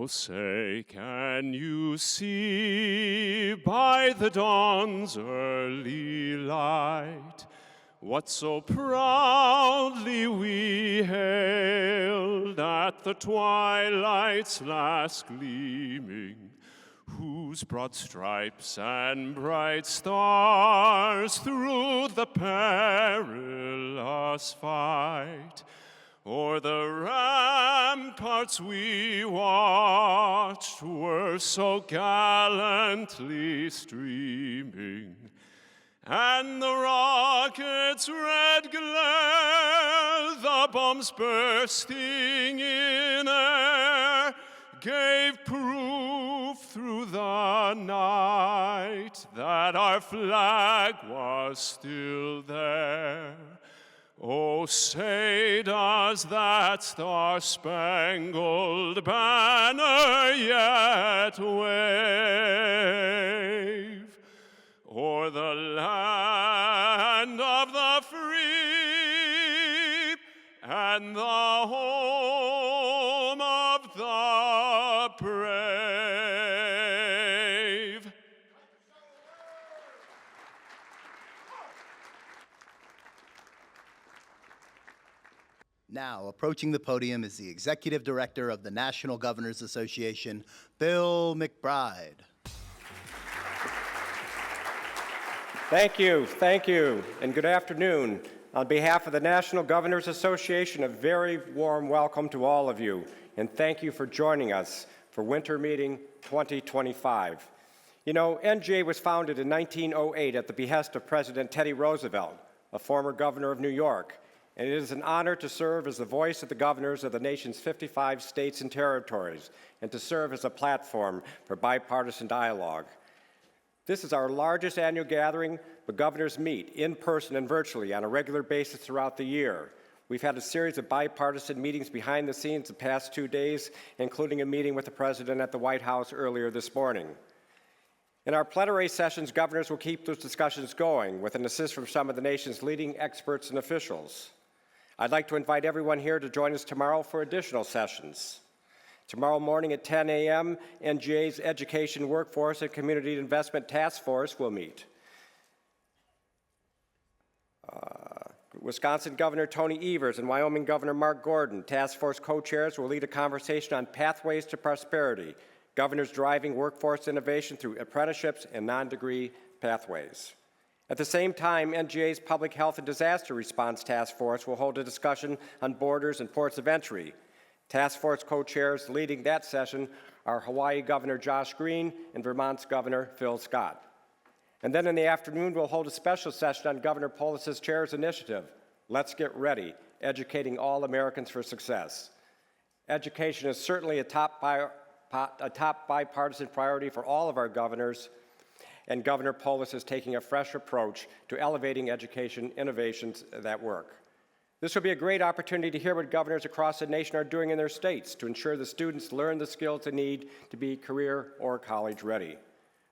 Oh, say, can you see by the dawn's early light what so proudly we hailed at the twilight's last gleaming, whose broad stripes and bright stars through the perilous fight o'er the ramparts we watched were so gallantly streaming, and the rocket's red glare, the bombs bursting in air, gave proof through the night that our flag was still there. Oh, say does that star-spangled banner yet wave o'er the land of the free and the home of the brave? Now, approaching the podium is the Executive Director of the National Governors Association, Bill McBride. Thank you, and good afternoon. On behalf of the National Governors Association, a very warm welcome to all of you, and thank you for joining us for Winter Meeting 2025. You know, NGA was founded in 1908 at the behest of President Teddy Roosevelt, a former governor of New York, and it is an honor to serve as the voice of the governors of the nation's 55 states and territories, and to serve as a platform for bipartisan dialogue. This is our largest annual gathering, but governors meet in person and virtually on a regular basis throughout the year. We've had a series of bipartisan meetings behind the scenes the past 2 days, including a meeting with the President at the White House earlier this morning. In our plenary sessions, governors will keep those discussions going with an assist from some of the nation's leading experts and officials. I'd like to invite everyone here to join us tomorrow for additional sessions. Tomorrow morning at 10 a.m., NGA's Education, Workforce, and Community Investment Task Force will meet. Wisconsin Governor Tony Evers and Wyoming Governor Mark Gordon, task force co-chairs, will lead a conversation on pathways to prosperity, governors driving workforce innovation through apprenticeships and non-degree pathways. At the same time, NGA's Public Health and Disaster Response Task Force will hold a discussion on borders and ports of entry. Task Force co-chairs leading that session are Hawaii Governor Josh Green and Vermont's Governor Phil Scott. And then in the afternoon, we'll hold a special session on Governor Polis's Chair's initiative, Let's Get Ready, Educating All Americans for Success. Education is certainly a top bipartisan priority for all of our governors, and Governor Polis is taking a fresh approach to elevating education innovations that work. This will be a great opportunity to hear what governors across the nation are doing in their states to ensure the students learn the skills they need to be career or college ready.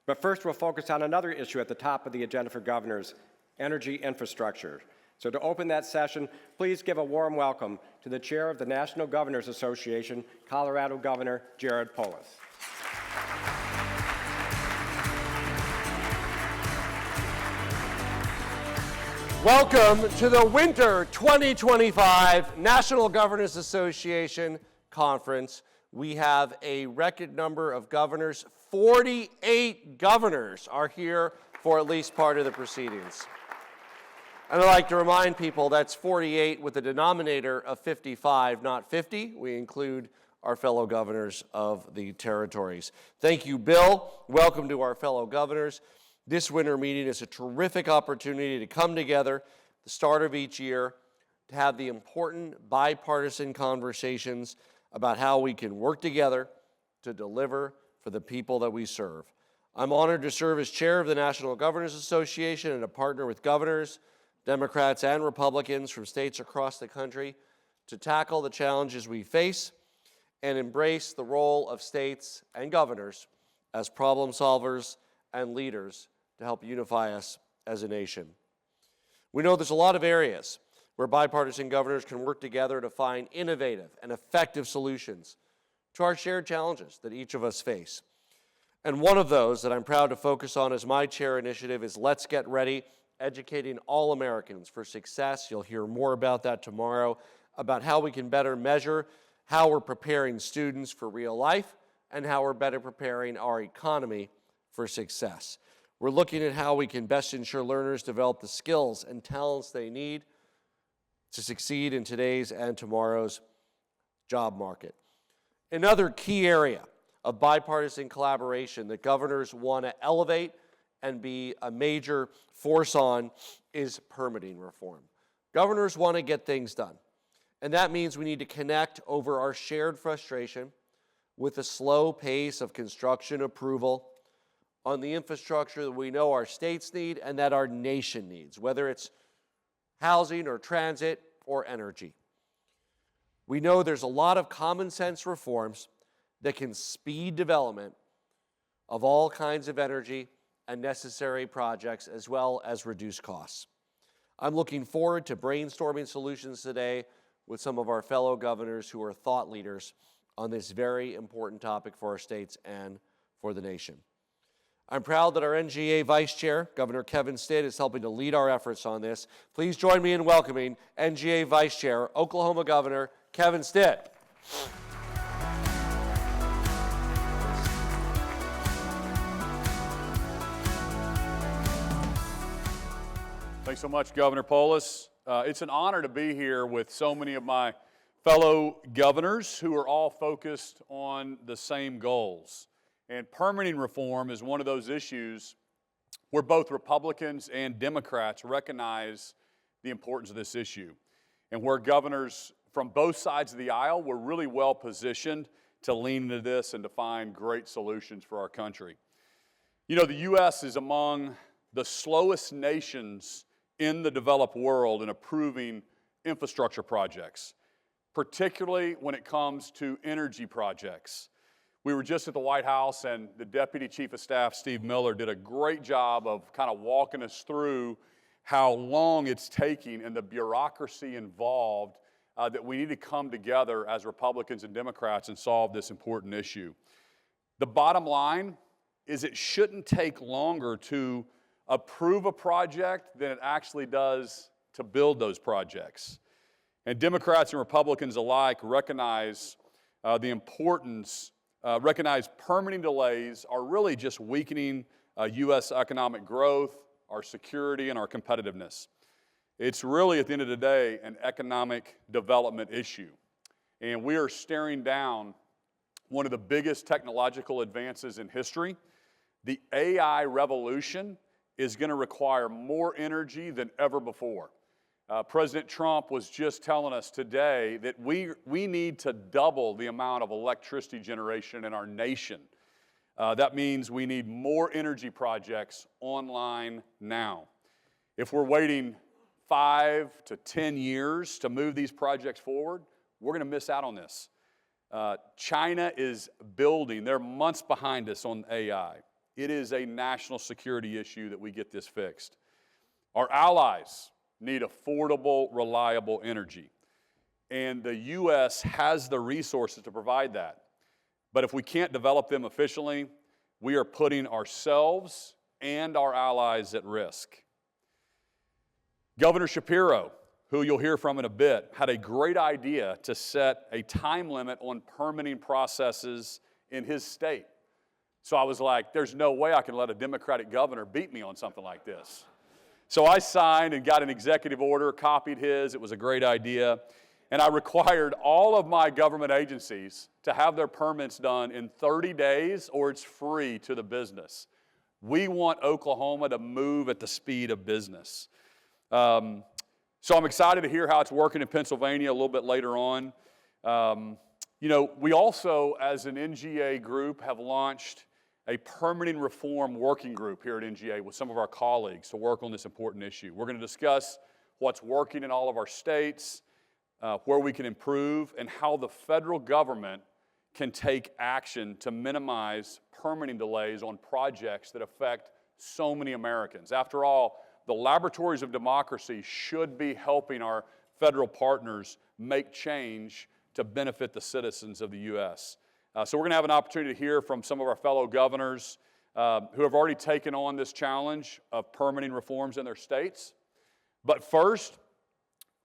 But first, we'll focus on another issue at the top of the agenda for governors, energy infrastructure. So to open that session, please give a warm welcome to the chair of the National Governors Association, Colorado Governor Jared Polis. Welcome to the Winter 2025 National Governors Association Conference. We have a record number of governors. 48 governors are here for at least part of the proceedings. And I'd like to remind people that's 48 with a denominator of 55, not 50. We include our fellow governors of the territories. Thank you, Bill. Welcome to our fellow governors. This winter meeting is a terrific opportunity to come together at the start of each year to have the important bipartisan conversations about how we can work together to deliver for the people that we serve. I'm honored to serve as chair of the National Governors Association and to partner with governors, Democrats, and Republicans from states across the country to tackle the challenges we face and embrace the role of states and governors as problem solvers and leaders to help unify us as a nation. We know there's a lot of areas where bipartisan governors can work together to find innovative and effective solutions to our shared challenges that each of us face. And one of those that I'm proud to focus on as my chair initiative is Let's Get Ready, educating all Americans for success. You'll hear more about that tomorrow, about how we can better measure how we're preparing students for real life and how we're better preparing our economy for success. We're looking at how we can best ensure learners develop the skills and talents they need to succeed in today's and tomorrow's job market. Another key area of bipartisan collaboration that governors want to elevate and be a major force on is permitting reform. Governors want to get things done, and that means we need to connect over our shared frustration with the slow pace of construction approval on the infrastructure that we know our states need and that our nation needs, whether it's housing or transit or energy. We know there's a lot of common sense reforms that can speed development of all kinds of energy and necessary projects, as well as reduce costs. I'm looking forward to brainstorming solutions today with some of our fellow governors who are thought leaders on this very important topic for our states and for the nation. I'm proud that our NGA Vice Chair, Governor Kevin Stitt, is helping to lead our efforts on this. Please join me in welcoming NGA Vice Chair, Oklahoma Governor Kevin Stitt. Thanks so much, Governor Polis. It's an honor to be here with so many of my fellow governors who are all focused on the same goals. And permitting reform is one of those issues where both Republicans and Democrats recognize the importance of this issue, and where governors from both sides of the aisle were really well positioned to lean into this and to find great solutions for our country. You know, the U.S. is among the slowest nations in the developed world in approving infrastructure projects, particularly when it comes to energy projects. We were just at the White House, and the Deputy Chief of Staff, Steve Miller, did a great job of kind of walking us through how long it's taking and the bureaucracy involved that we need to come together as Republicans and Democrats and solve this important issue. The bottom line is it shouldn't take longer to approve a project than it actually does to build those projects. And Democrats and Republicans alike recognize the importance, recognize permitting delays are really just weakening U.S. economic growth, our security, and our competitiveness. It's really, at the end of the day, an economic development issue. And we are staring down one of the biggest technological advances in history. The AI revolution is going to require more energy than ever before. President Trump was just telling us today that we need to double the amount of electricity generation in our nation. That means we need more energy projects online now. If we're waiting 5 to 10 years to move these projects forward, we're going to miss out on this. China is building. They're months behind us on AI. It is a national security issue that we get this fixed. Our allies need affordable, reliable energy. And the U.S. has the resources to provide that. But if we can't develop them efficiently, we are putting ourselves and our allies at risk. Governor Shapiro, who you'll hear from in a bit, had a great idea to set a time limit on permitting processes in his state. So I was like, there's no way I can let a Democratic governor beat me on something like this. So I signed and got an executive order, copied his. It was a great idea. And I required all of my government agencies to have their permits done in 30 days or it's free to the business. We want Oklahoma to move at the speed of business. So I'm excited to hear how it's working in Pennsylvania a little bit later on. We also, as an NGA group, have launched a permitting reform working group here at NGA with some of our colleagues to work on this important issue. We're going to discuss what's working in all of our states, where we can improve, and how the federal government can take action to minimize permitting delays on projects that affect so many Americans. After all, the laboratories of democracy should be helping our federal partners make change to benefit the citizens of the U.S. So we're going to have an opportunity to hear from some of our fellow governors who have already taken on this challenge of permitting reforms in their states. But first,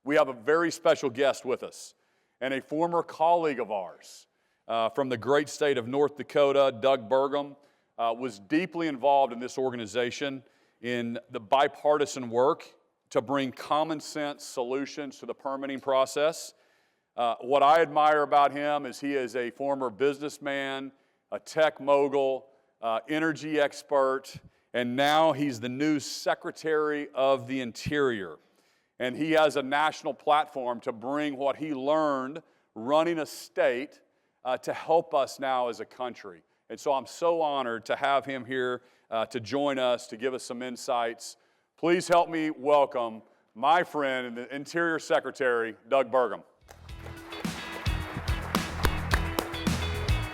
we have a very special guest with us, and a former colleague of ours from the great state of North Dakota, Doug Burgum, was deeply involved in this organization in the bipartisan work to bring common sense solutions to the permitting process. What I admire about him is he is a former businessman, a tech mogul, energy expert, and now he's the new Secretary of the Interior. And he has a national platform to bring what he learned running a state to help us now as a country. And so I'm so honored to have him here to join us, to give us some insights. Please help me welcome my friend and the Interior Secretary, Doug Burgum.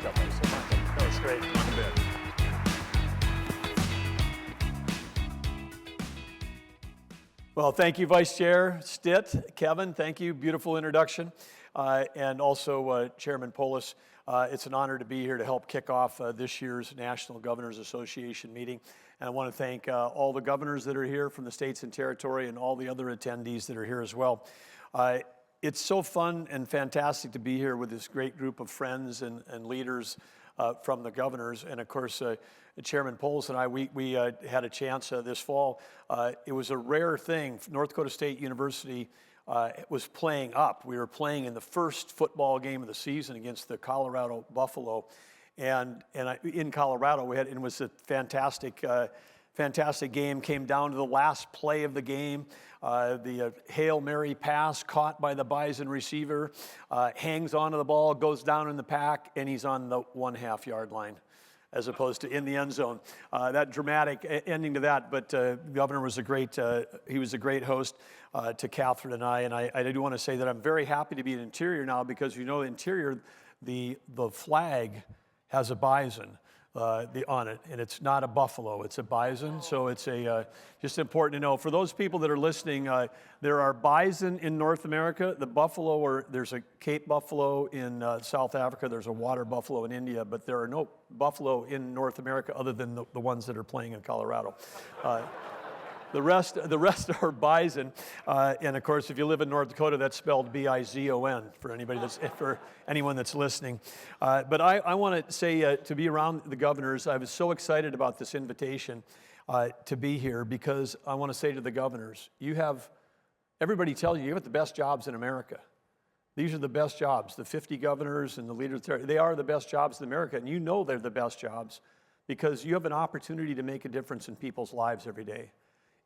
That was great. Well, thank you, Vice Chair Stitt. Kevin, thank you. Beautiful introduction. And also Chairman Polis. It's an honor to be here to help kick off this year's National Governors Association meeting. And I want to thank all the governors that are here from the states and territory and all the other attendees that are here as well. It's so fun and fantastic to be here with this great group of friends and leaders from the governors. And of course, Chairman Polis and I, we had a chance this fall. It was a rare thing. North Dakota State University was playing up. We were playing in the first football game of the season against the Colorado Buffalo. And in Colorado, it was a fantastic game. Came down to the last play of the game. The Hail Mary pass caught by the Bison receiver, hangs onto the ball, goes down in the pack, and he's on the 1/2 yard line, as opposed to in the end zone. That dramatic ending to that, but the governor was he was a great host to Catherine and I. And I do want to say that I'm very happy to be in Interior now, because Interior, the flag has a bison on it, and it's not a buffalo, it's a bison. So it's just important to know. For those people that are listening, there are bison in North America. The buffalo, there's a Cape buffalo in South Africa, there's a water buffalo in India, but there are no buffalo in North America other than the ones that are playing in Colorado. The rest are bison, and of course, if you live in North Dakota, that's spelled B-I-Z-O-N for anyone that's listening. But I want to say to be around the governors, I was so excited about this invitation to be here, because I want to say to the governors, everybody tells you have the best jobs in America. These are the best jobs. The 50 governors and the leaders, they are the best jobs in America, and they're the best jobs because you have an opportunity to make a difference in people's lives every day.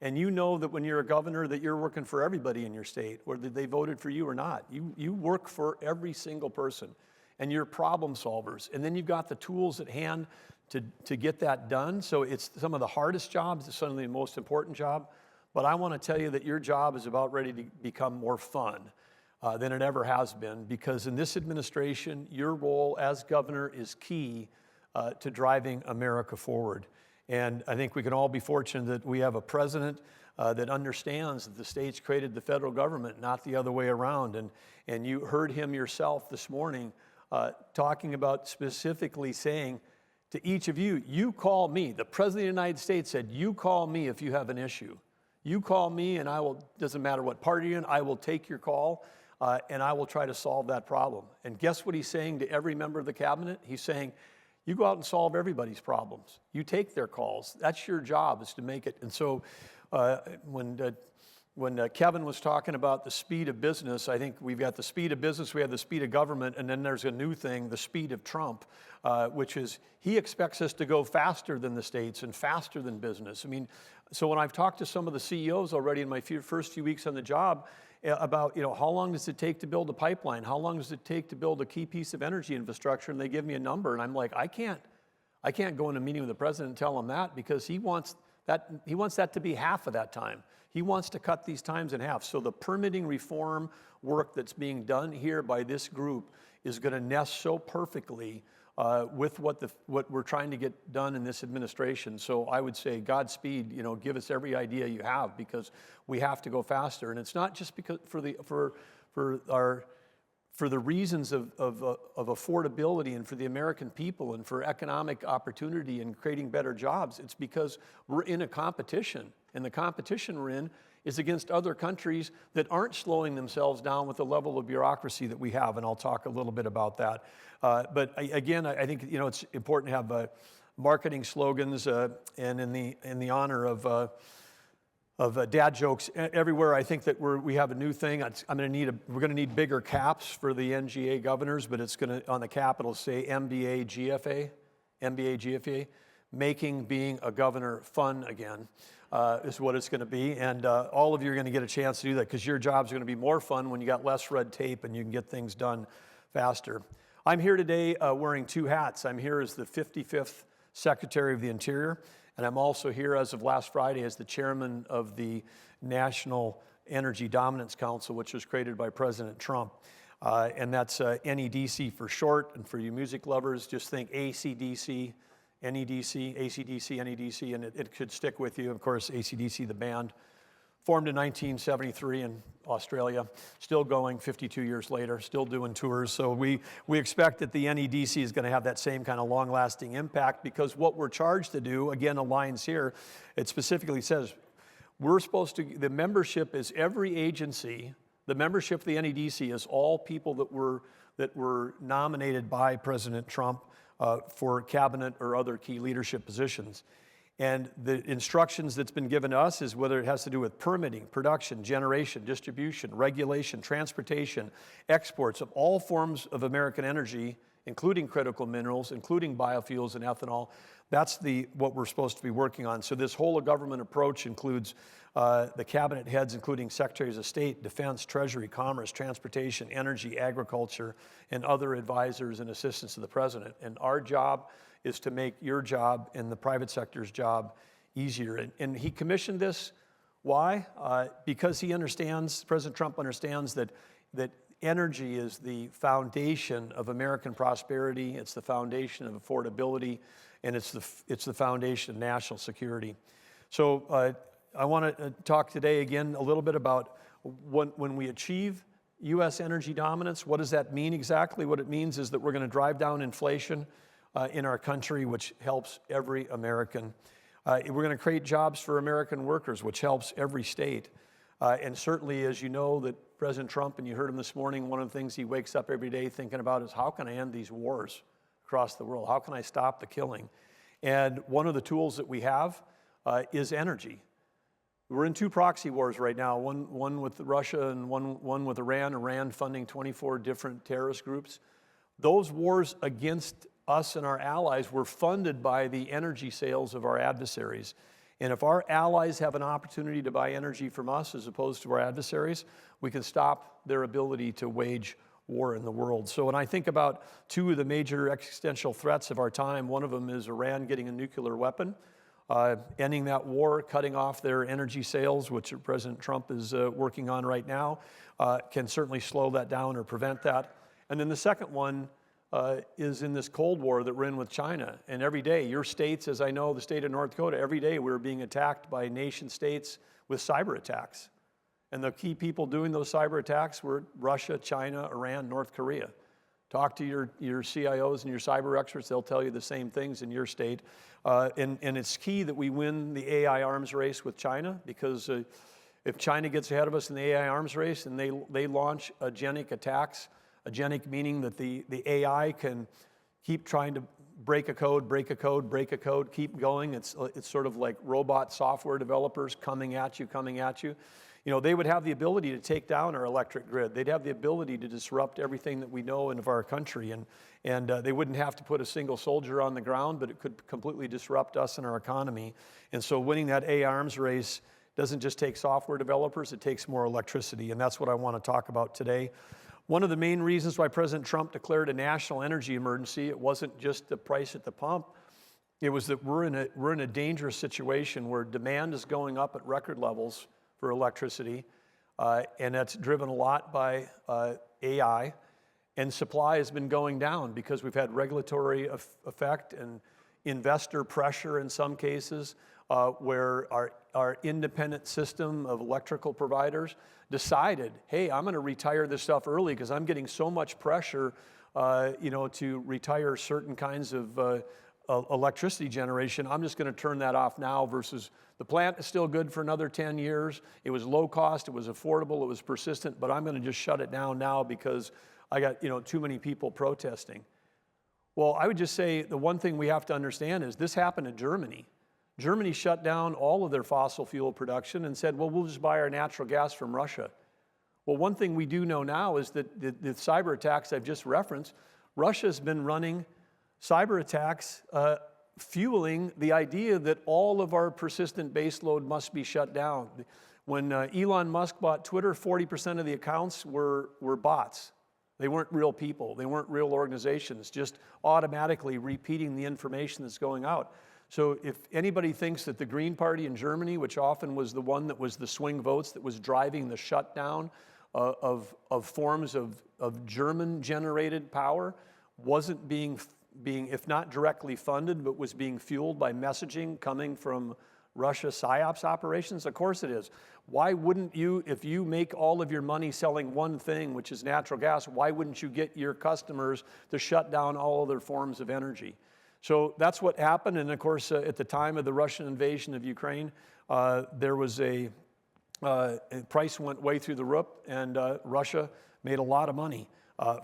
And you know that when you're a governor that you're working for everybody in your state, whether they voted for you or not. You work for every single person, and you're problem solvers. And then you've got the tools at hand to get that done. So it's some of the hardest jobs, it's certainly the most important job. But I want to tell you that your job is about ready to become more fun than it ever has been, because in this administration, your role as governor is key to driving America forward. And I think we can all be fortunate that we have a president that understands that the states created the federal government, not the other way around. And you heard him yourself this morning talking about specifically saying to each of you, you call me. The President of the United States said, you call me if you have an issue. You call me and doesn't matter what party you're in, I will take your call and I will try to solve that problem. And guess what he's saying to every member of the cabinet? He's saying, you go out and solve everybody's problems. You take their calls. That's your job, is to make it. And so when Kevin was talking about the speed of business, I think we've got the speed of business, we have the speed of government, and then there's a new thing, the speed of Trump, which is he expects us to go faster than the states and faster than business. I mean, so when I've talked to some of the CEOs already in my first few weeks on the job, about how long does it take to build a pipeline? How long does it take to build a key piece of energy infrastructure? And they give me a number, and I'm like, I can't go in a meeting with the president and tell him that, because he wants that to be half of that time. He wants to cut these times in half. So the permitting reform work that's being done here by this group is going to nest so perfectly with what we're trying to get done in this administration. So I would say Godspeed, give us every idea you have, because we have to go faster. And it's not just because for for the reasons of affordability and for the American people and for economic opportunity and creating better jobs. It's because we're in a competition, and the competition we're in is against other countries that aren't slowing themselves down with the level of bureaucracy that we have, and I'll talk a little bit about that. But again, I think it's important to have marketing slogans, and in the honor of dad jokes everywhere. I think that we have a new thing. We're going to need bigger caps for the NGA governors, but it's going to, on the cap, it'll say MBA GFA, making being a governor fun again, is what it's going to be. And all of you are going to get a chance to do that because your jobs are going to be more fun when you got less red tape and you can get things done faster. I'm here today wearing two hats. I'm here as the 55th Secretary of the Interior, and I'm also here as of last Friday as the chairman of the National Energy Dominance Council, which was created by President Trump. And that's NEDC for short. And for you music lovers, just think AC/DC, NEDC, AC/DC, NEDC, and it could stick with you. Of course, AC/DC, the band, formed in 1973 in Australia, still going 52 years later, still doing tours. So we expect that the NEDC is going to have that same kind of long-lasting impact, because what we're charged to do, again, aligns here. It specifically says we're supposed to, the membership is every agency, the membership of the NEDC is all people that were nominated by President Trump for cabinet or other key leadership positions. And the instructions that's been given to us is whether it has to do with permitting, production, generation, distribution, regulation, transportation, exports of all forms of American energy, including critical minerals, including biofuels and ethanol. That's what we're supposed to be working on. So this whole of government approach includes the cabinet heads, including secretaries of state, defense, treasury, commerce, transportation, energy, agriculture, and other advisors and assistants to the president. And our job is to make your job and the private sector's job easier. And he commissioned this. Why? Because he understands, President Trump understands that energy is the foundation of American prosperity, it's the foundation of affordability, and it's the foundation of national security. So I want to talk today again a little bit about when we achieve U.S. energy dominance, what does that mean exactly? What it means is that we're going to drive down inflation in our country, which helps every American. We're going to create jobs for American workers, which helps every state. And certainly, as you know, that President Trump, and you heard him this morning, one of the things he wakes up every day thinking about is how can I end these wars across the world? How can I stop the killing? And one of the tools that we have is energy. We're in two proxy wars right now, one with Russia and one with Iran funding 24 different terrorist groups. Those wars against us and our allies were funded by the energy sales of our adversaries. And if our allies have an opportunity to buy energy from us as opposed to our adversaries, we can stop their ability to wage war in the world. So when I think about two of the major existential threats of our time, one of them is Iran getting a nuclear weapon, ending that war, cutting off their energy sales, which President Trump is working on right now, can certainly slow that down or prevent that. And then the second one is in this Cold War that we're in with China. And every day, your states, as I know, the state of North Dakota, every day we're being attacked by nation states with cyber attacks. And the key people doing those cyber attacks were Russia, China, Iran, North Korea. Talk to your CIOs and your cyber experts, they'll tell you the same things in your state. And it's key that we win the AI arms race with China, because if China gets ahead of us in the AI arms race and they launch agenic attacks, agenic meaning that the AI can keep trying to break a code, keep going. It's sort of like robot software developers coming at you. You know, they would have the ability to take down our electric grid. They'd have the ability to disrupt everything that we know of our country. And they wouldn't have to put a single soldier on the ground, but it could completely disrupt us and our economy. And so winning that AI arms race doesn't just take software developers, it takes more electricity. And that's what I want to talk about today. One of the main reasons why President Trump declared a national energy emergency, it wasn't just the price at the pump. It was that we're in a dangerous situation where demand is going up at record levels for electricity, and that's driven a lot by AI, and supply has been going down because we've had regulatory effect and investor pressure in some cases, where our independent system of electrical providers decided, hey, I'm going to retire this stuff early because I'm getting so much pressure, to retire certain kinds of electricity generation. I'm just going to turn that off now versus the plant is still good for another 10 years. It was low cost, it was affordable, it was persistent, but I'm going to just shut it down now because I got, too many people protesting. Well, I would just say the one thing we have to understand is this happened in Germany. Germany shut down all of their fossil fuel production and said, well, we'll just buy our natural gas from Russia. Well, one thing we do know now is that the cyber attacks I've just referenced, Russia's been running cyber attacks fueling the idea that all of our persistent baseload must be shut down. When Elon Musk bought Twitter, 40% of the accounts were bots. They weren't real people. They weren't real organizations, just automatically repeating the information that's going out. So if anybody thinks that the Green Party in Germany, which often was the one that was the swing votes that was driving the shutdown of forms of German-generated power, wasn't being, if not directly funded, but was being fueled by messaging coming from Russia PSYOPs operations? Of course it is. Why wouldn't you, if you make all of your money selling one thing, which is natural gas, why wouldn't you get your customers to shut down all other forms of energy? So that's what happened. And of course, at the time of the Russian invasion of Ukraine, there was price went way through the roof, and Russia made a lot of money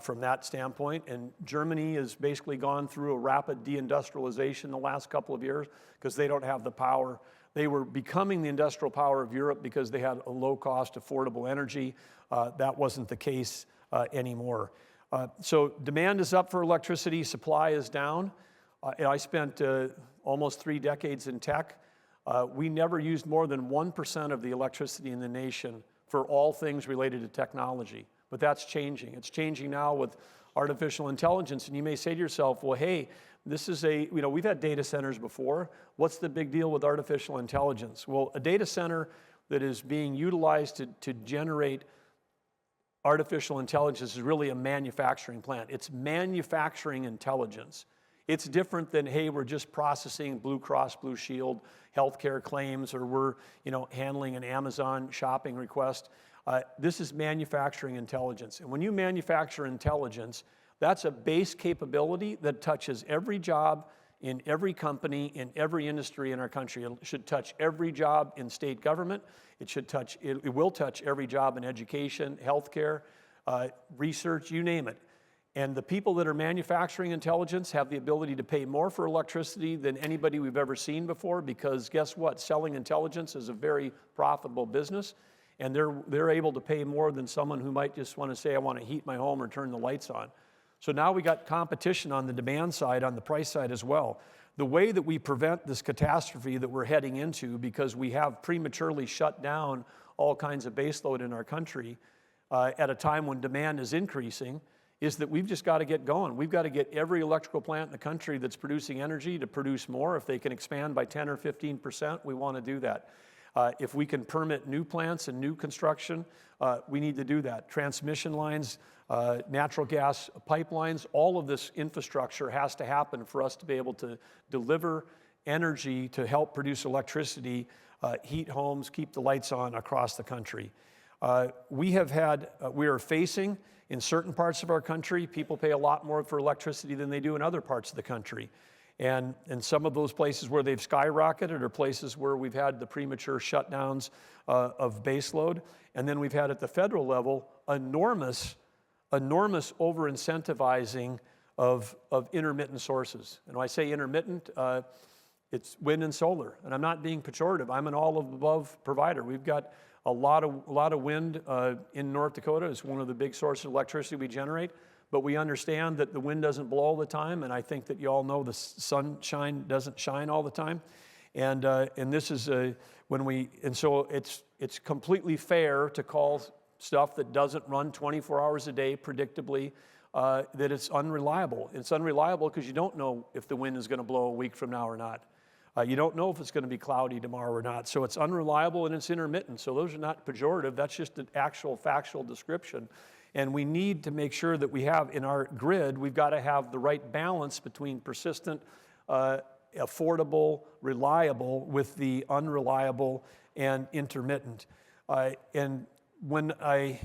from that standpoint. And Germany has basically gone through a rapid deindustrialization the last couple of years because they don't have the power. They were becoming the industrial power of Europe because they had a low-cost, affordable energy. That wasn't the case anymore. So demand is up for electricity, supply is down. I spent almost 3 decades in tech. We never used more than 1% of the electricity in the nation for all things related to technology. But that's changing. It's changing now with artificial intelligence. And you may say to yourself, well, hey, this is we've had data centers before. What's the big deal with artificial intelligence? Well, a data center that is being utilized to generate artificial intelligence is really a manufacturing plant. It's manufacturing intelligence. It's different than, hey, we're just processing Blue Cross Blue Shield healthcare claims, or we're handling an Amazon shopping request. This is manufacturing intelligence. And when you manufacture intelligence, that's a base capability that touches every job in every company, in every industry in our country. It should touch every job in state government. It will touch every job in education, healthcare, research, you name it. And the people that are manufacturing intelligence have the ability to pay more for electricity than anybody we've ever seen before, because guess what? Selling intelligence is a very profitable business, and they're able to pay more than someone who might just want to say, I want to heat my home or turn the lights on. So now we got competition on the demand side, on the price side as well. The way that we prevent this catastrophe that we're heading into, because we have prematurely shut down all kinds of baseload in our country at a time when demand is increasing, is that we've just got to get going. We've got to get every electrical plant in the country that's producing energy to produce more. If they can expand by 10 or 15%, we want to do that. If we can permit new plants and new construction, we need to do that. Transmission lines, natural gas pipelines, all of this infrastructure has to happen for us to be able to deliver energy to help produce electricity, heat homes, keep the lights on across the country. We are facing, in certain parts of our country, people pay a lot more for electricity than they do in other parts of the country. And in some of those places where they've skyrocketed are places where we've had the premature shutdowns of baseload. And then we've had at the federal level enormous over-incentivizing of intermittent sources. And when I say intermittent, it's wind and solar. And I'm not being pejorative. I'm an all-of-the-above provider. We've got a lot of wind in North Dakota. It's one of the big sources of electricity we generate. But we understand that the wind doesn't blow all the time, and I think that you all know the sunshine doesn't shine all the time. And this is so it's completely fair to call stuff that doesn't run 24 hours a day predictably that it's unreliable. It's unreliable because you don't know if the wind is going to blow a week from now or not. You don't know if it's going to be cloudy tomorrow or not. So it's unreliable and it's intermittent. So those are not pejorative. That's just an actual factual description. And we need to make sure that we have in our grid, we've got to have the right balance between persistent affordable, reliable with the unreliable and intermittent. And when I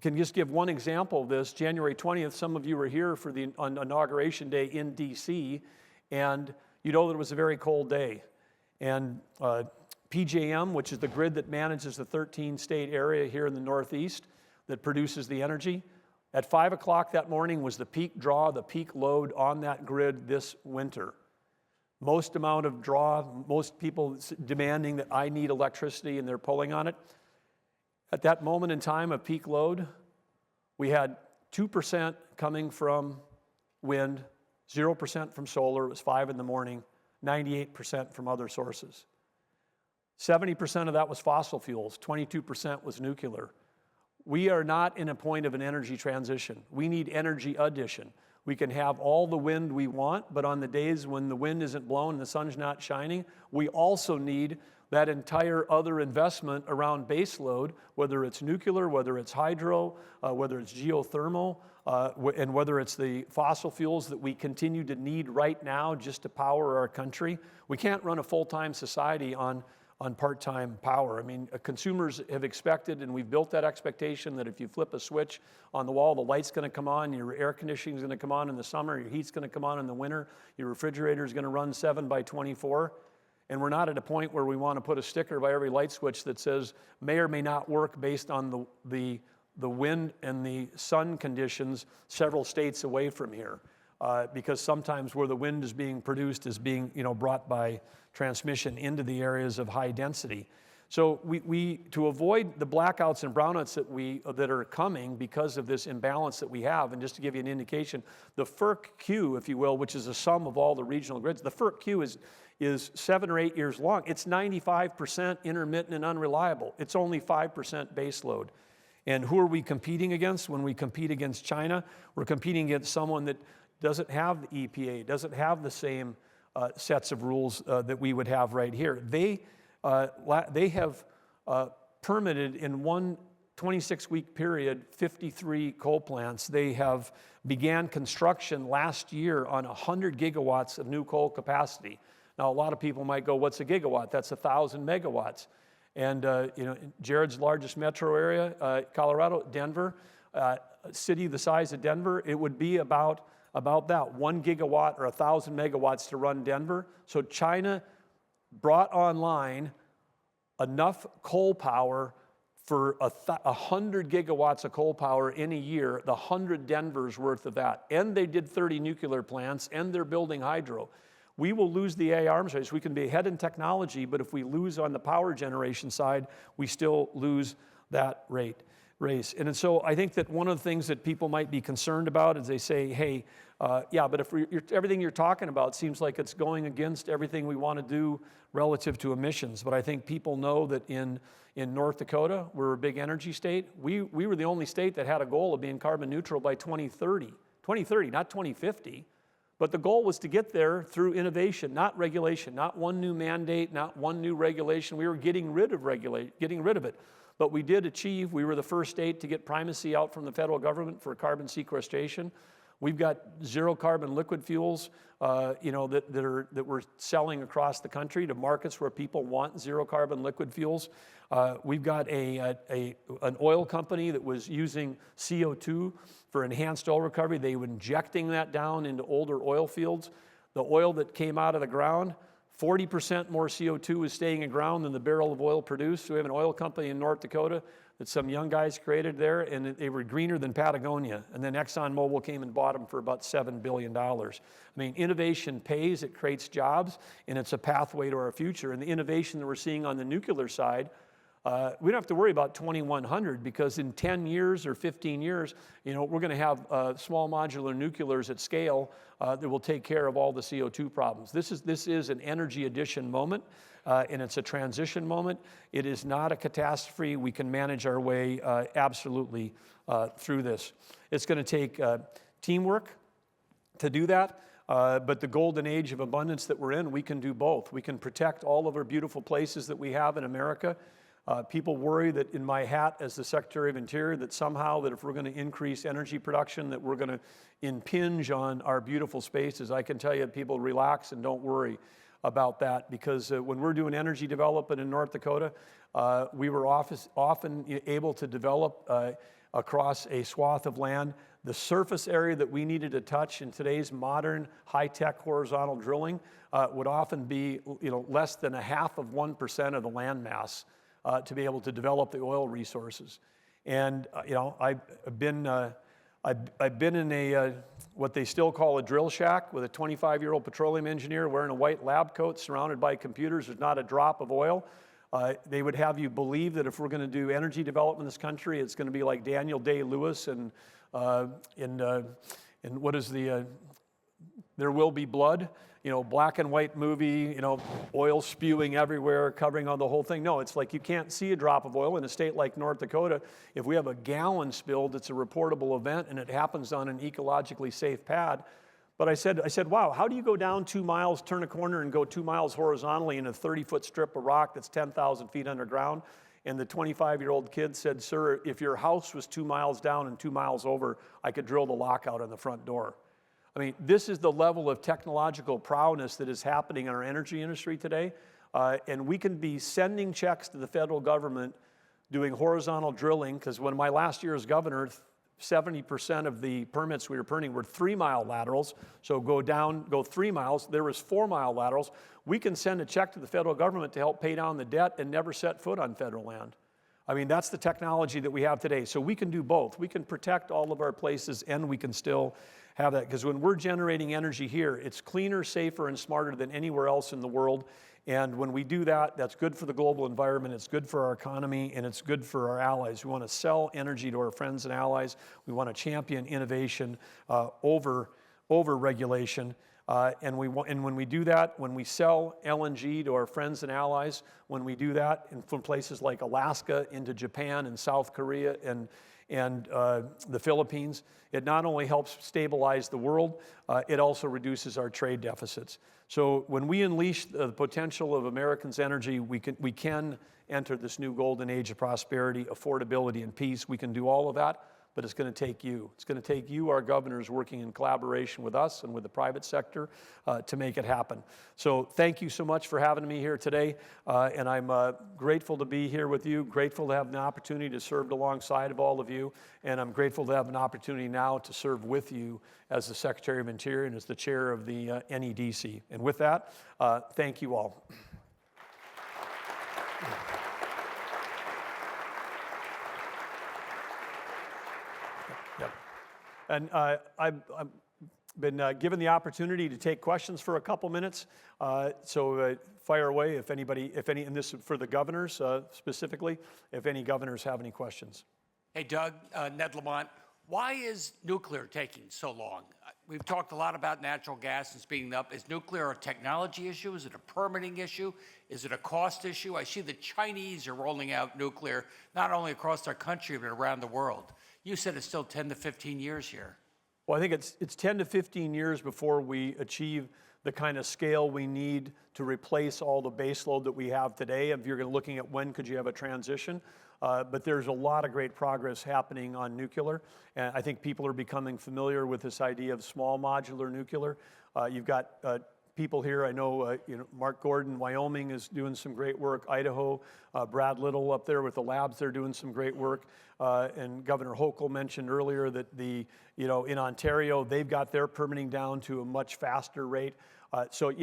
can just give one example of this, January 20th, some of you were here for on Inauguration Day in DC, and you know that it was a very cold day. And PJM, which is the grid that manages the 13-state area here in the Northeast that produces the energy, at 5 o'clock that morning was the peak draw, the peak load on that grid this winter. Most amount of draw, most people demanding that I need electricity and they're pulling on it. At that moment in time of peak load, we had 2% coming from wind, 0% from solar. It was 5 in the morning, 98% from other sources. 70% of that was fossil fuels, 22% was nuclear. We are not in a point of an energy transition. We need energy addition. We can have all the wind we want, but on the days when the wind isn't blowing and the sun's not shining, we also need that entire other investment around base load, whether it's nuclear, whether it's hydro, whether it's geothermal, and whether it's the fossil fuels that we continue to need right now just to power our country. We can't run a full-time society on part-time power. I mean, consumers have expected, and we've built that expectation that if you flip a switch on the wall, the light's going to come on, your air conditioning is going to come on in the summer, your heat's going to come on in the winter, your refrigerator is going to run 7 by 24. And we're not at a point where we want to put a sticker by every light switch that says may or may not work based on the wind and the sun conditions several states away from here. Because sometimes where the wind is being produced is being brought by transmission into the areas of high density. So we to avoid the blackouts and brownouts that are coming because of this imbalance that we have, and just to give you an indication, the FERC queue, if you will, which is a sum of all the regional grids, the FERC queue is 7 or 8 years long. It's 95% intermittent and unreliable. It's only 5% base load. And who are we competing against? When we compete against China, we're competing against someone that doesn't have the EPA, doesn't have the same sets of rules that we would have right here. They have permitted in one 26-week period 53 coal plants. They have began construction last year on 100 gigawatts of new coal capacity. Now, a lot of people might go, what's a gigawatt? That's 1,000 megawatts. And Jared's largest metro area, Colorado, Denver, a city the size of Denver, it would be about that, 1 gigawatt or 1,000 megawatts to run Denver. So China brought online enough coal power for 100 gigawatts of coal power in a year, the 100 Denver's worth of that. And they did 30 nuclear plants, and they're building hydro. We will lose the AI arms race. We can be ahead in technology, but if we lose on the power generation side, we still lose that race. And so I think that one of the things that people might be concerned about is they say, hey, yeah, but if everything you're talking about seems like it's going against everything we want to do relative to emissions. But I think people know that in North Dakota, we're a big energy state. We were the only state that had a goal of being carbon neutral by 2030. 2030, not 2050. But the goal was to get there through innovation, not regulation, not one new mandate, not one new regulation. We were getting rid of it. But we did achieve, we were the first state to get primacy out from the federal government for carbon sequestration. We've got zero carbon liquid fuels, that we're selling across the country to markets where people want zero carbon liquid fuels. We've got an oil company that was using CO2 for enhanced oil recovery. They were injecting that down into older oil fields. The oil that came out of the ground, 40% more CO2 was staying in ground than the barrel of oil produced. So we have an oil company in North Dakota that some young guys created there, and they were greener than Patagonia. And then ExxonMobil came and bought them for about $7 billion. I mean, innovation pays, it creates jobs, and it's a pathway to our future. And the innovation that we're seeing on the nuclear side, we don't have to worry about 2100, because in 10 years or 15 years, we're going to have small modular nuclears at scale that will take care of all the CO2 problems. This is an energy addition moment, and it's a transition moment. It is not a catastrophe. We can manage our way absolutely through this. It's going to take teamwork to do that. But the golden age of abundance that we're in, we can do both. We can protect all of our beautiful places that we have in America. People worry that in my hat as the Secretary of Interior, that somehow that if we're going to increase energy production, that we're going to impinge on our beautiful spaces. I can tell you, people, relax and don't worry. about that, because when we're doing energy development in North Dakota, we were often able to develop across a swath of land the surface area that we needed to touch in today's modern high-tech horizontal drilling would often be less than 0.5% of the land mass to be able to develop the oil resources. And I've been in a what they still call a drill shack with a 25-year-old petroleum engineer wearing a white lab coat, surrounded by computers. There's not a drop of oil. They would have you believe that if we're going to do energy development in this country, it's going to be like Daniel Day-Lewis and what is the There Will Be Blood, black and white movie, oil spewing everywhere, covering on the whole thing. No, it's like you can't see a drop of oil in a state like North Dakota. If we have a gallon spilled, it's a reportable event, and it happens on an ecologically safe pad. But I said, wow, how do you go down 2 miles, turn a corner, and go 2 miles horizontally in a 30-foot strip of rock that's 10,000 feet underground? And the 25-year-old kid said, sir, if your house was 2 miles down and 2 miles over, I could drill the lockout on the front door. I mean, this is the level of technological prowess that is happening in our energy industry today. And we can be sending checks to the federal government doing horizontal drilling, because when my last year as governor, 70% of the permits we were permitting were 3-mile laterals. So go 3 miles. There was 4-mile laterals. We can send a check to the federal government to help pay down the debt and never set foot on federal land. I mean, that's the technology that we have today. So we can do both. We can protect all of our places, and we can still have that. Because when we're generating energy here, it's cleaner, safer, and smarter than anywhere else in the world. And when we do that, that's good for the global environment, it's good for our economy, and it's good for our allies. We want to sell energy to our friends and allies. We want to champion innovation over regulation. And when we do that, when we sell LNG to our friends and allies, when we do that from places like Alaska into Japan and South Korea and the Philippines, it not only helps stabilize the world, it also reduces our trade deficits. So when we unleash the potential of Americans' energy, we can enter this new golden age of prosperity, affordability, and peace. We can do all of that, but it's going to take you. It's going to take you, our governors, working in collaboration with us and with the private sector to make it happen. So thank you so much for having me here today, and I'm grateful to be here with you, grateful to have an opportunity to serve alongside of all of you, and I'm grateful to have an opportunity now to serve with you as the Secretary of Interior and as the chair of the NEDC. And with that, thank you all. And I've been given the opportunity to take questions for a couple minutes. So fire away if any, and this is for the governors specifically, if any governors have any questions. Hey, Doug, Ned Lamont, why is nuclear taking so long? We've talked a lot about natural gas and speeding up. Is nuclear a technology issue? Is it a permitting issue? Is it a cost issue? I see the Chinese are rolling out nuclear, not only across our country, but around the world. You said it's still 10 to 15 years here. Well, I think it's 10 to 15 years before we achieve the kind of scale we need to replace all the baseload that we have today. If you're looking at when could you have a transition, but there's a lot of great progress happening on nuclear, and I think people are becoming familiar with this idea of small modular nuclear. You've got people here, I know, Mark Gordon, Wyoming is doing some great work. Idaho, Brad Little up there with the labs, they're doing some great work. And Governor Hochul mentioned earlier that in Ontario, they've got their permitting down to a much faster rate. So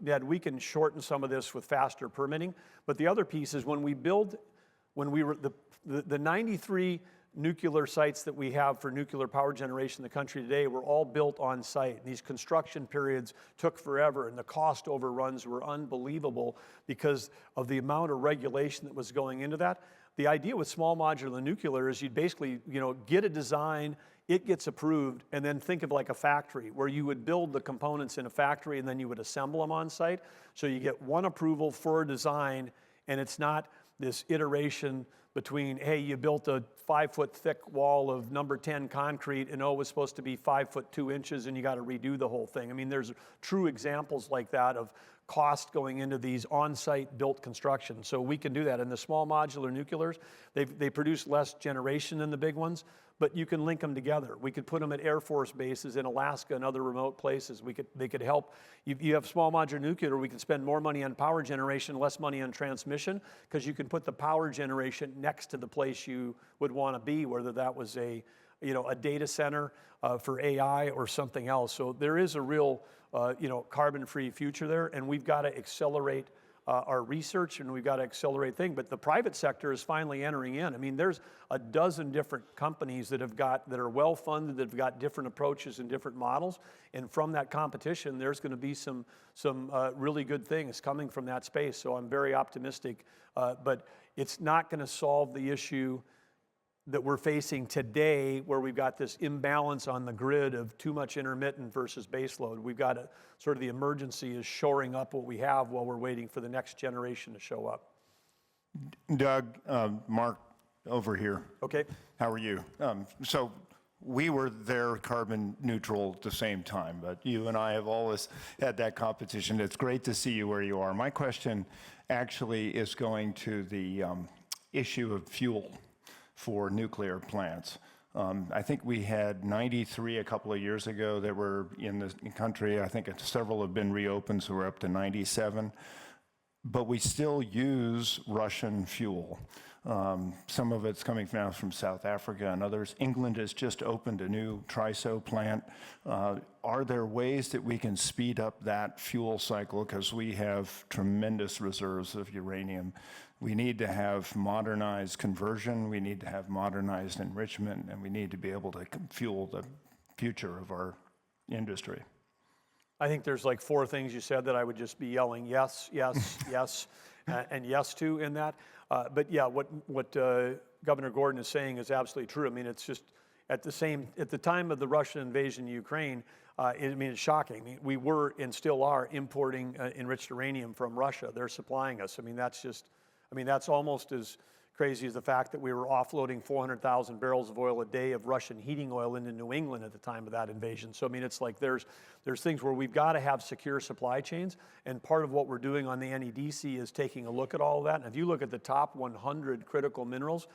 Ned, we can shorten some of this with faster permitting. But the other piece is when we were the 93 nuclear sites that we have for nuclear power generation in the country today were all built on site. These construction periods took forever, and the cost overruns were unbelievable because of the amount of regulation that was going into that. The idea with small modular nuclear is you'd basically, get a design, it gets approved, and then think of like a factory where you would build the components in a factory and then you would assemble them on site. So you get one approval for a design, and it's not this iteration between, hey, you built a 5-foot thick wall of number 10 concrete and it was supposed to be 5 foot 2 inches and you got to redo the whole thing. I mean, there's true examples like that of cost going into these on-site built construction. So we can do that. And the small modular nuclears, they produce less generation than the big ones, but you can link them together. We could put them at Air Force bases in Alaska and other remote places. They could help. You have small modular nuclear, we can spend more money on power generation, less money on transmission, because you can put the power generation next to the place you would want to be, whether that was a data center for AI or something else. So there is a real carbon-free future there, and we've got to accelerate our research, and we've got to accelerate things. But the private sector is finally entering in. I mean, there's a dozen different companies that are well-funded, that have got different approaches and different models. And from that competition, there's going to be some really good things coming from that space. So I'm very optimistic. But it's not going to solve the issue that we're facing today, where we've got this imbalance on the grid of too much intermittent versus baseload. We've got to, sort of the emergency is shoring up what we have while we're waiting for the next generation to show up. Doug, Mark over here. Okay. How are you? So we were there carbon neutral at the same time, but you and I have always had that competition. It's great to see you where you are. My question actually is going to the issue of fuel for nuclear plants. I think we had 93 a couple of years ago that were in the country. I think several have been reopened, so we're up to 97. But we still use Russian fuel. Some of it's coming now from South Africa and others. England has just opened a new TRISO plant. Are there ways that we can speed up that fuel cycle? Because we have tremendous reserves of uranium. We need to have modernized conversion, we need to have modernized enrichment, and we need to be able to fuel the future of our industry. I think there's like 4 things you said that I would just be yelling yes, yes, yes, and yes to in that. But yeah, what Governor Gordon is saying is absolutely true. I mean, it's just at the time of the Russian invasion of Ukraine, it's shocking. I mean, we were and still are importing enriched uranium from Russia. They're supplying us. That's almost as crazy as the fact that we were offloading 400,000 barrels of oil a day of Russian heating oil into New England at the time of that invasion. So, it's like there's things where we've got to have secure supply chains, and part of what we're doing on the NEDC is taking a look at all of that. And if you look at the top 100 critical minerals,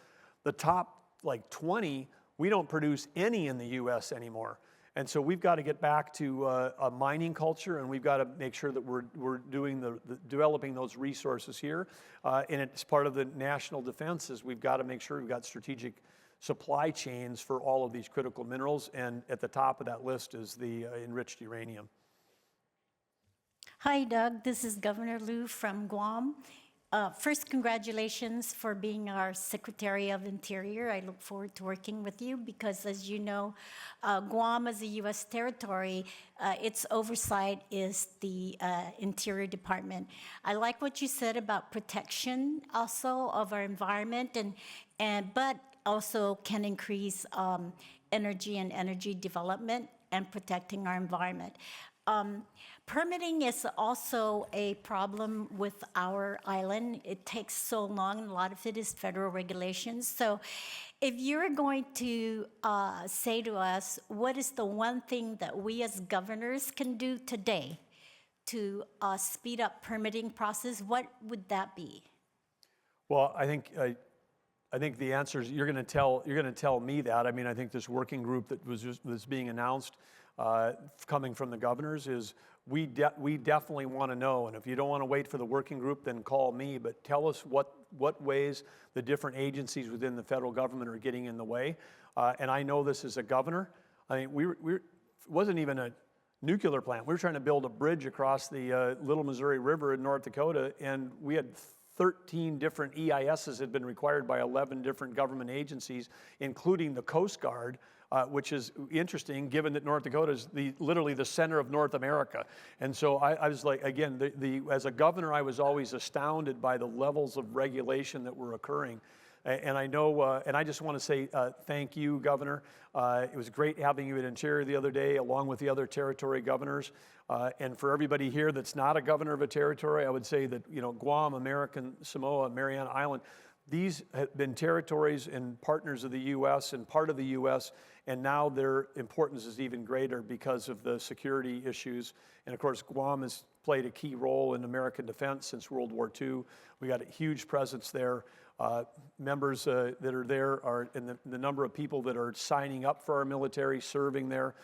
the top 20, we don't produce any in the U.S. anymore. And so we've got to get back to a mining culture, and we've got to make sure that we're doing developing those resources here. And it's part of the national defense is we've got to make sure we've got strategic supply chains for all of these critical minerals. And at the top of that list is the enriched uranium. Hi, Doug. This is Governor Liu from Guam. First, congratulations for being our Secretary of Interior. I look forward to working with you because, as you know, Guam is a U.S. territory. Its oversight is the Interior Department. I like what you said about protection also of our environment, but also can increase energy and energy development and protecting our environment. Permitting is also a problem with our island. It takes so long, and a lot of it is federal regulations. So if you're going to say to us, what is the one thing that we as governors can do today to speed up permitting process, what would that be? Well, I think the answer is you're going to tell me that. I think this working group that was being announced coming from the governors is we definitely want to know, and if you don't want to wait for the working group, then call me, but tell us what ways the different agencies within the federal government are getting in the way. And I know this as a governor. It wasn't even a nuclear plant. We were trying to build a bridge across the Little Missouri River in North Dakota, and we had 13 different EISs had been required by 11 different government agencies, including the Coast Guard, which is interesting given that North Dakota is literally the center of North America. And so I was like, again, as a governor, I was always astounded by the levels of regulation that were occurring. And I know, and I just want to say thank you, Governor. It was great having you at Interior the other day, along with the other territory governors. And for everybody here that's not a governor of a territory, I would say that, Guam, American Samoa, Mariana Island, these have been territories and partners of the U.S. and part of the U.S., and now their importance is even greater because of the security issues. And of course, Guam is played a key role in American defense since World War II. We got a huge presence there. Members that are there are, and the number of people that are signing up for our military, serving there.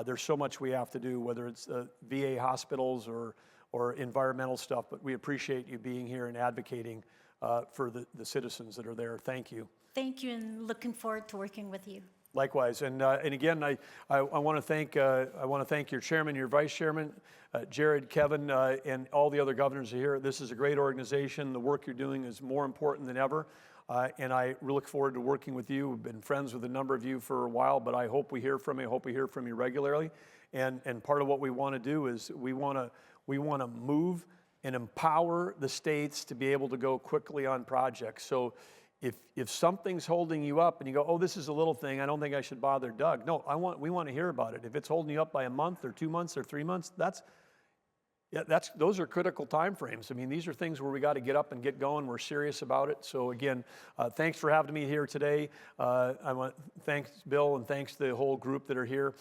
There's so much we have to do, whether it's VA hospitals or environmental stuff, but we appreciate you being here and advocating for the citizens that are there. Thank you. Thank you, and looking forward to working with you. Likewise, and again, I want to thank your chairman, your vice chairman, Jared, Kevin, and all the other governors here. This is a great organization. The work you're doing is more important than ever, and I look forward to working with you. We've been friends with a number of you for a while, but I hope we hear from you. I hope we hear from you regularly. And part of what we want to do is we want to move and empower the states to be able to go quickly on projects. So if something's holding you up and you go, oh, this is a little thing, I don't think I should bother Doug. No, we want to hear about it. If it's holding you up by a month or 2 months or 3 months, those are critical time frames. I mean, these are things where we got to get up and get going. We're serious about it. So again, thanks for having me here today. I want to thank Bill and thanks the whole group that are here.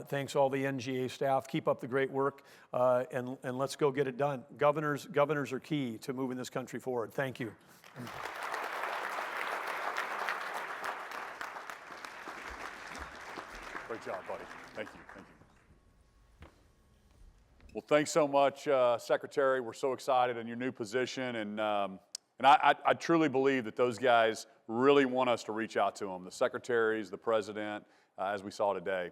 Thanks all the NGA staff. Keep up the great work, and let's go get it done. Governors are key to moving this country forward. Thank you. Great job, buddy. Thank you. Thank you. Well, thanks so much, Secretary. We're so excited in your new position, and I truly believe that those guys really want us to reach out to them, the secretaries, the president, as we saw today.